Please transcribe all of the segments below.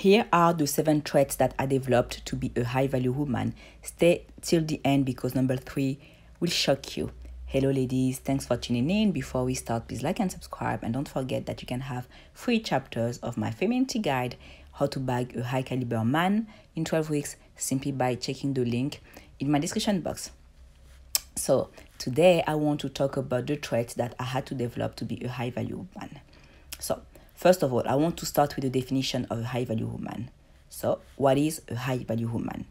Here are the 7 traits that I developed to be a high-value woman. Stay till the end because number 3 will shock you. Hello ladies, thanks for tuning in. Before we start, please like and subscribe, and don't forget that you can have free chapters of my femininity guide, How to Bag a High Caliber Man in 12 weeks, simply by checking the link in my description box. So today I want to talk about the traits that I had to develop to be a high-value woman. So first of all, I want to start with the definition of a high-value woman. So what is a high-value woman?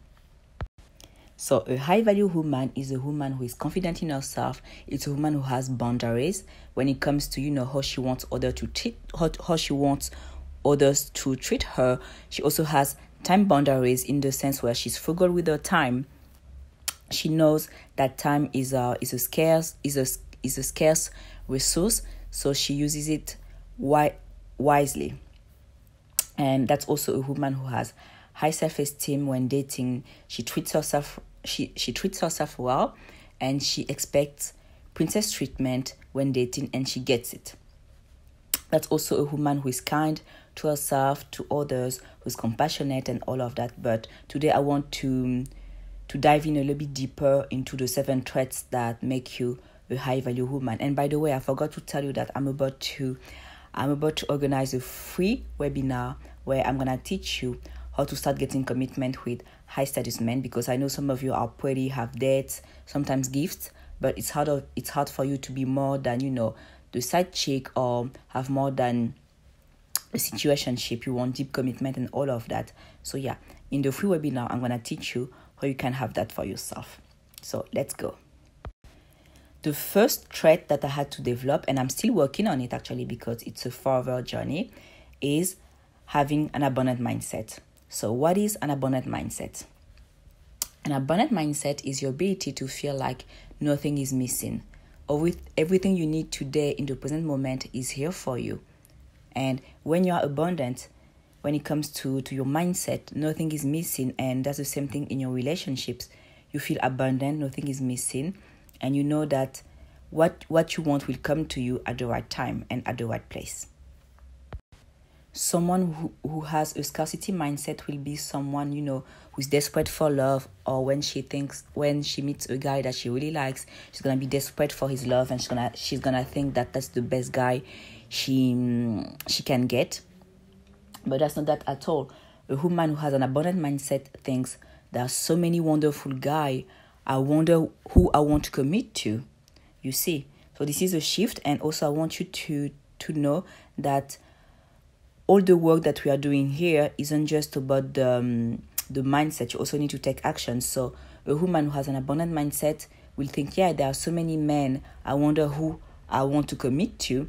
So a high-value woman is a woman who is confident in herself. It's a woman who has boundaries when it comes to, how she wants others to treat, how she wants others to treat her. She also has time boundaries in the sense where she's frugal with her time. She knows that time is a scarce resource, so she uses it wisely. And that's also a woman who has high self-esteem when dating. She treats herself well, and she expects princess treatment when dating, and she gets it. That's also a woman who is kind to herself, to others, who's compassionate and all of that. But today I want to dive in a little bit deeper into the 7 traits that make you a high-value woman. And by the way, I forgot to tell you that I'm about to organize a free webinar where I'm gonna teach you how to start getting commitment with high-status men, because I know some of you are pretty, have dates, sometimes gifts, but it's hard for you to be more than the side chick, or have more than a situationship. You want deep commitment and all of that. So yeah, in the free webinar, I'm gonna teach you how you can have that for yourself. So let's go. The first trait that I had to develop, and I'm still working on it actually because it's a further journey, is having an abundant mindset. So what is an abundant mindset? An abundant mindset is your ability to feel like nothing is missing, or with everything you need today in the present moment is here for you. And when you are abundant, when it comes to your mindset, nothing is missing. And that's the same thing in your relationships. You feel abundant, nothing is missing. And you know that what you want will come to you at the right time and at the right place. Someone who has a scarcity mindset will be someone, who's desperate for love, or when she meets a guy that she really likes, she's going to be desperate for his love, and she's gonna think that that's the best guy she can get. But that's not that at all. A woman who has an abundant mindset thinks there are so many wonderful guys. I wonder who I want to commit to. You see, so this is a shift. And also I want you to know that all the work that we are doing here isn't just about the mindset. You also need to take action. So a woman who has an abundant mindset will think, yeah, there are so many men, I wonder who I want to commit to.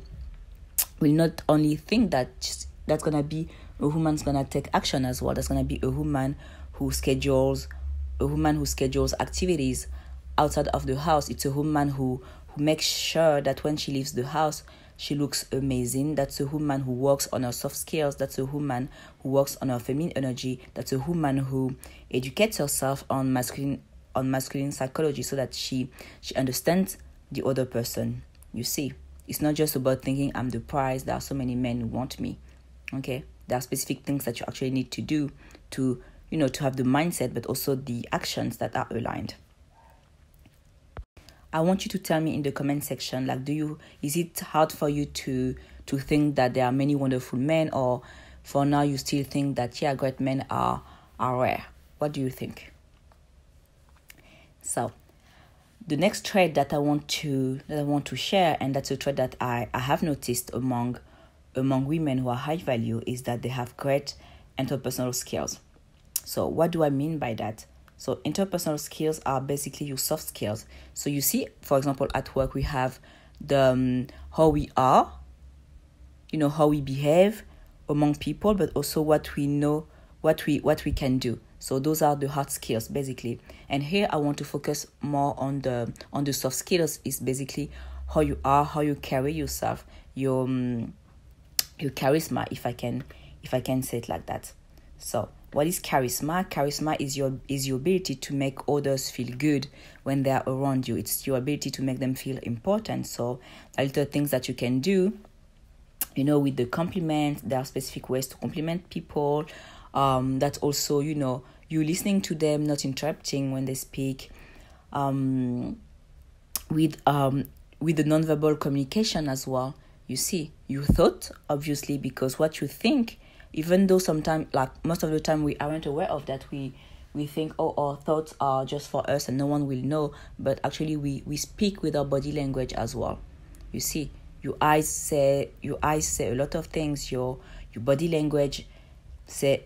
Will not only think that that's going to be a woman's going to take action as well. That's going to be a woman who schedules activities outside of the house. It's a woman who makes sure that when she leaves the house, she looks amazing. That's a woman who works on her soft skills. That's a woman who works on her feminine energy. That's a woman who educates herself on masculine psychology, so that she understands the other person. You see, it's not just about thinking I'm the prize. There are so many men who want me. Okay, there are specific things that you actually need to do to have the mindset, but also the actions that are aligned. I want you to tell me in the comment section, is it hard for you to think that there are many wonderful men, or for now you still think that, yeah, great men are rare? What do you think? So the next trait that I want to share, and that's a trait that I have noticed among women who are high value, is that they have great interpersonal skills. So what do I mean by that? So interpersonal skills are basically your soft skills. So you see, for example, at work we have the how we are, how we behave among people, but also what we know, what we can do. So those are the hard skills basically. And here I want to focus more on the soft skills. Is basically how you are, how you carry yourself, your charisma, if I can say it like that. So what is charisma? Charisma is your ability to make others feel good when they are around you. It's your ability to make them feel important. So little things that you can do, with the compliments. There are specific ways to compliment people. That's also, you listening to them, not interrupting when they speak. With the nonverbal communication as well. You see, you thought, obviously, because what you think, even though sometimes, like most of the time, we aren't aware of that. We think, oh, our thoughts are just for us and no one will know. But actually, we speak with our body language as well. You see, your eyes say a lot of things. Your body language says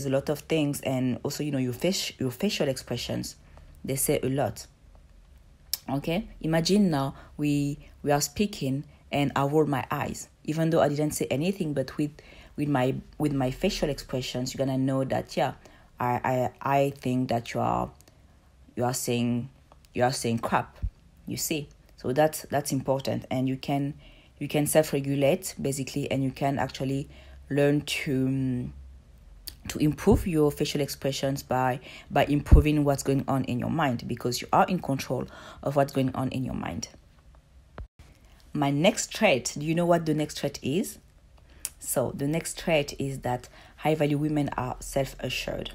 a lot of things, and also, your facial expressions, they say a lot. Okay, imagine now we are speaking and I roll my eyes, even though I didn't say anything, but with my facial expressions, you're gonna know that I think that you are saying crap. You see, so that's important, and you can self-regulate basically, and you can actually learn to improve your facial expressions by improving what's going on in your mind, because you are in control of what's going on in your mind. My next trait, do you know what the next trait is? So the next trait is that high value women are self-assured.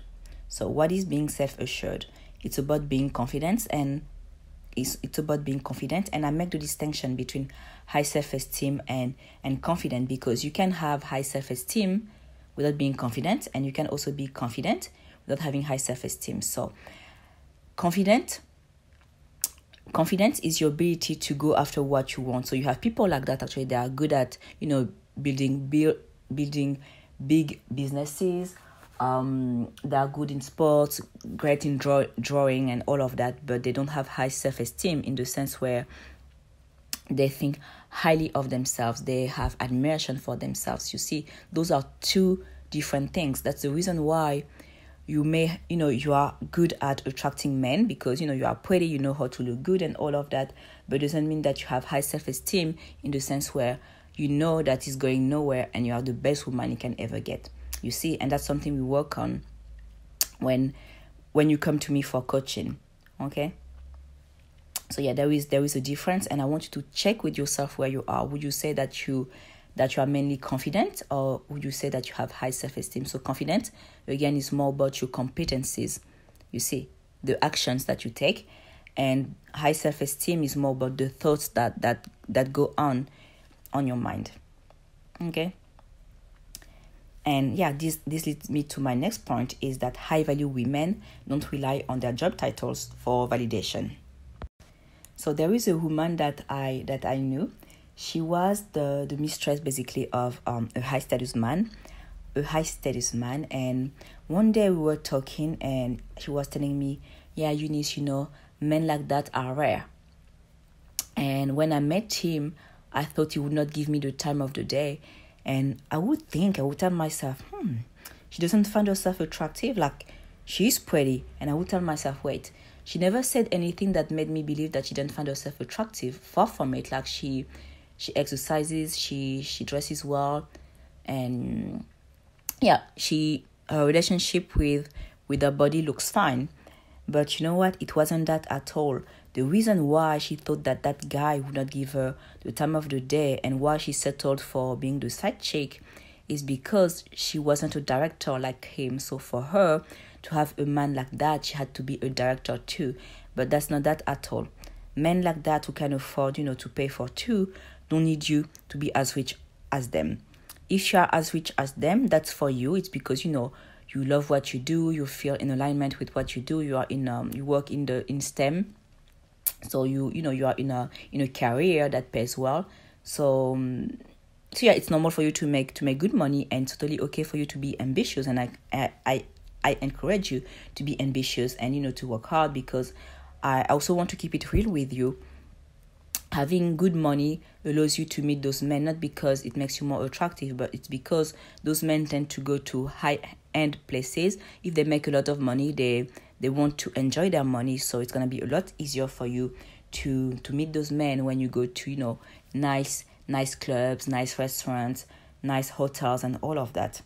So what is being self-assured? It's about being confident, and it's about being confident, and I make the distinction between high self-esteem and confident, because you can have high self-esteem without being confident, and you can also be confident without having high self-esteem. So confident is your ability to go after what you want. So you have people like that, actually, they are good at, building big businesses. They are good in sports, great in drawing and all of that, but they don't have high self-esteem, in the sense where they think highly of themselves. They have admiration for themselves. You see, those are two different things. That's the reason why you may, you are good at attracting men, because, you are pretty, you know how to look good and all of that, but it doesn't mean that you have high self-esteem, in the sense where you know that it's going nowhere and you are the best woman you can ever get. You see, and that's something we work on when you come to me for coaching. Okay. So yeah, there is a difference, and I want you to check with yourself where you are. Would you say that you are mainly confident, or would you say that you have high self-esteem? So confident, again, is more about your competencies. You see, the actions that you take, and high self-esteem is more about the thoughts that go on your mind. Okay. And yeah, this leads me to my next point, is that high value women don't rely on their job titles for validation. So there is a woman that I knew. She was the mistress, basically, of a high status man. And one day we were talking, and she was telling me, yeah, Eunice, men like that are rare. And when I met him, I thought he would not give me the time of the day. And I would tell myself, she doesn't find herself attractive. Like, she's pretty. And I would tell myself, wait, she never said anything that made me believe that she didn't find herself attractive. Far from it. Like, she exercises, she dresses well, and yeah, her relationship with her body looks fine. But you know what? It wasn't that at all. The reason why she thought that guy would not give her the time of the day, and why she settled for being the side chick, is because she wasn't a director like him. So for her to have a man like that, she had to be a director too. But that's not that at all. Men like that who can afford, to pay for two, don't need you to be as rich as them. If you are as rich as them, that's for you. It's because, you love what you do. You feel in alignment with what you do. You are you work in STEM. So you are in a career that pays well. So yeah, it's normal for you to make good money, and totally okay for you to be ambitious. And I encourage you to be ambitious and to work hard, because I also want to keep it real with you. Having good money allows you to meet those men, not because it makes you more attractive, but it's because those men tend to go to high-end places. If they make a lot of money, they want to enjoy their money, so it's going to be a lot easier for you to meet those men when you go to, nice clubs, nice restaurants, nice hotels, and all of that.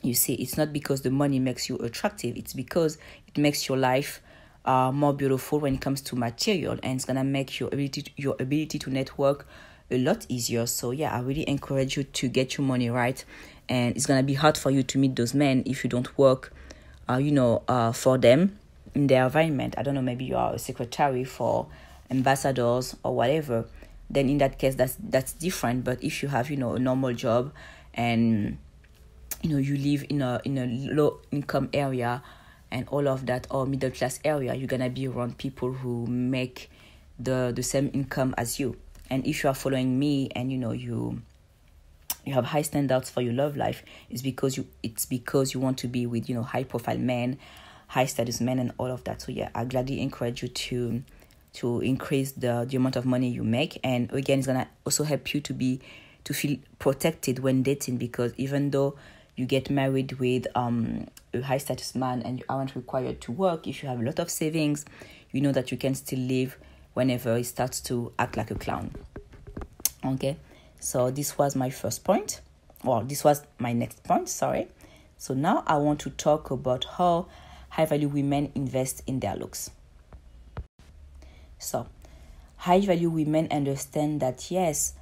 You see, it's not because the money makes you attractive, it's because it makes your life more beautiful when it comes to material, and it's gonna make your ability to network a lot easier. So yeah, I really encourage you to get your money right and it's gonna be hard for you to meet those men if you don't work for them in their environment. I don't know, maybe you are a secretary for ambassadors or whatever. Then in that case, that's different. But if you have a normal job, and you live in a low income area and all of that, or middle class area, you're gonna be around people who make the same income as you. And if you are following me and you have high standards for your love life, it's because you want to be with high profile men, high status men, and all of that. So yeah, I gladly encourage you to increase the amount of money you make. And again, it's gonna also help you to feel protected when dating, because even though you get married with a high status man and you aren't required to work, if you have a lot of savings, you know that you can still live whenever he starts to act like a clown. Okay, so this was my first point. Well, this was my next point, sorry. So now I want to talk about how high value women invest in their looks. So high value women understand that yes,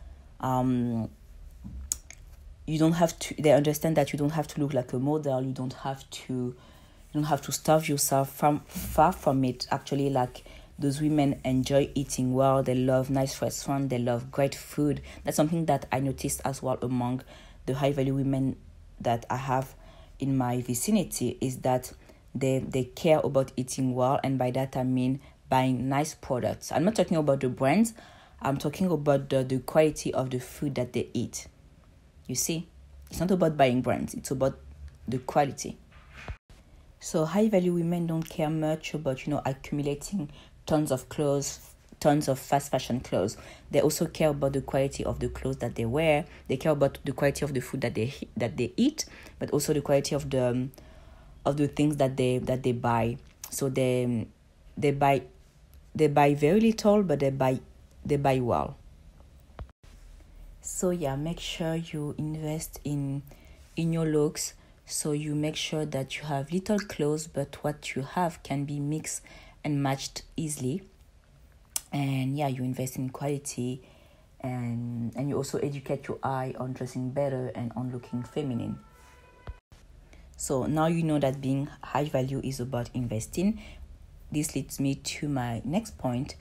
you don't have to. They understand that you don't have to look like a model. You don't have to starve yourself far from it. Actually, like, those women enjoy eating well. They love nice restaurants. They love great food. That's something that I noticed as well among the high value women that I have in my vicinity, is that they care about eating well, and by that I mean buying nice products. I'm not talking about the brands. I'm talking about the quality of the food that they eat. You see, it's not about buying brands. It's about the quality. So high value women don't care much about accumulating tons of clothes, tons of fast fashion clothes. They also care about the quality of the clothes that they wear. They care about the quality of the food that they eat, but also the quality of the things that they buy. So they buy very little, but they buy well. So yeah, make sure you invest in your looks. So you make sure that you have little clothes, but what you have can be mixed and matched easily. And yeah, you invest in quality, and you also educate your eye on dressing better and on looking feminine. So now you know that being high value is about investing. This leads me to my next point.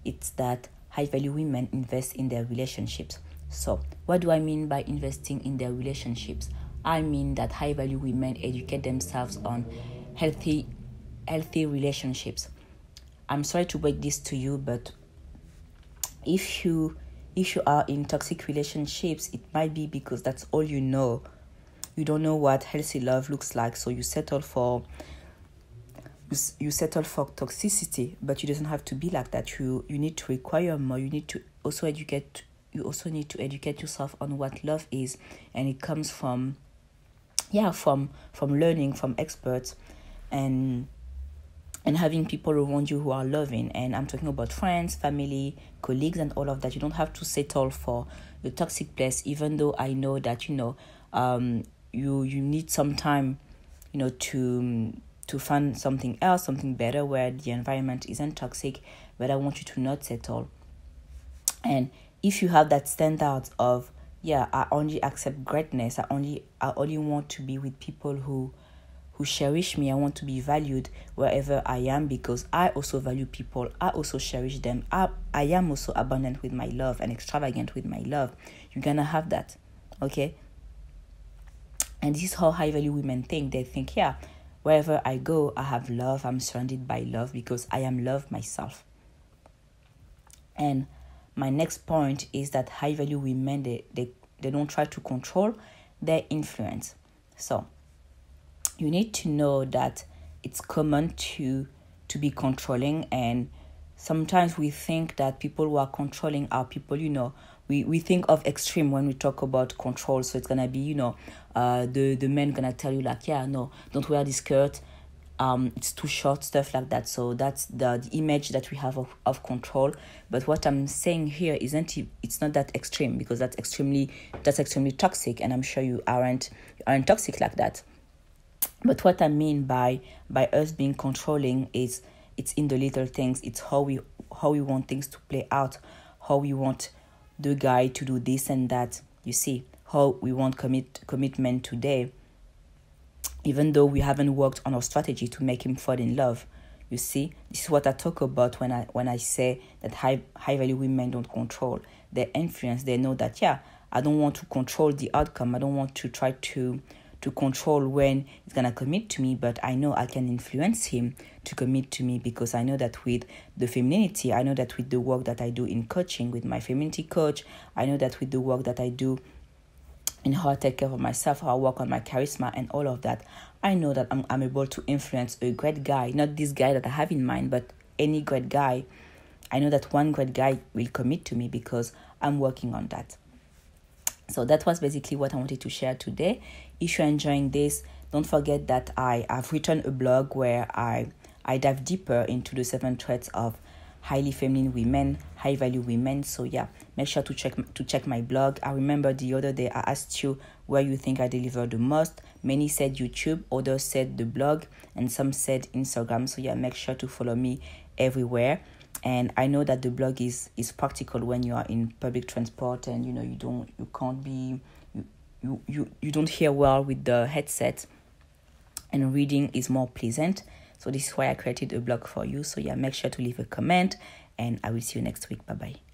It's that high value women invest in their relationships. So what do I mean by investing in their relationships? I mean that high value women educate themselves on healthy relationships. I'm sorry to break this to you, but if you are in toxic relationships, it might be because that's all you know. You don't know what healthy love looks like, so you settle for toxicity. But you doesn't have to be like that. You need to require more. You need to also educate. You also need to educate yourself on what love is, and it comes from learning from experts and having people around you who are loving. And I'm talking about friends, family, colleagues, and all of that. You don't have to settle for the toxic place, even though I know that you need some time to find something else, something better, where the environment isn't toxic. But I want you to not settle. And if you have that standard of I only accept greatness, I only want to be with people who cherish me. I want to be valued wherever I am, because I also value people. I also cherish them. I am also abundant with my love and extravagant with my love. You're gonna have that, okay? And this is how high value women think. They think, wherever I go, I have love. I'm surrounded by love because I am love myself. And my next point is that high value women, they don't try to control their influence. So you need to know that it's common to be controlling, and sometimes we think that people who are controlling are people, we think of extreme when we talk about control. So it's gonna be, the men gonna tell you like, no, don't wear this skirt, it's too short, stuff like that. So that's the image that we have of control. But what I'm saying here it's not that extreme, because that's extremely toxic, and I'm sure you aren't toxic like that. But what I mean by us being controlling is it's in the little things. It's how we want things to play out, how we want the guy to do this and that. You see, how we want commitment today, even though we haven't worked on our strategy to make him fall in love. You see, this is what I talk about when I say that high value women don't control. They influence. They know that, yeah, I don't want to control the outcome. I don't want to try to control when he's gonna commit to me, but I know I can influence him to commit to me, because I know that with the femininity, I know that with the work that I do in coaching with my femininity coach, I know that with the work that I do in how I take care of myself, how I work on my charisma and all of that, I know that I'm able to influence a great guy, not this guy that I have in mind, but any great guy. I know that one great guy will commit to me because I'm working on that. So that was basically what I wanted to share today. If you're enjoying this, don't forget that I have written a blog where I dive deeper into the 7 traits of highly feminine women, high value women. So yeah, make sure to check my blog. I remember the other day I asked you where you think I deliver the most. Many said YouTube, others said the blog, and some said Instagram. So yeah, make sure to follow me everywhere. And I know that the blog is practical when you are in public transport and you don't hear well with the headset, and reading is more pleasant. So this is why I created a blog for you. So yeah, make sure to leave a comment, and I will see you next week. Bye bye.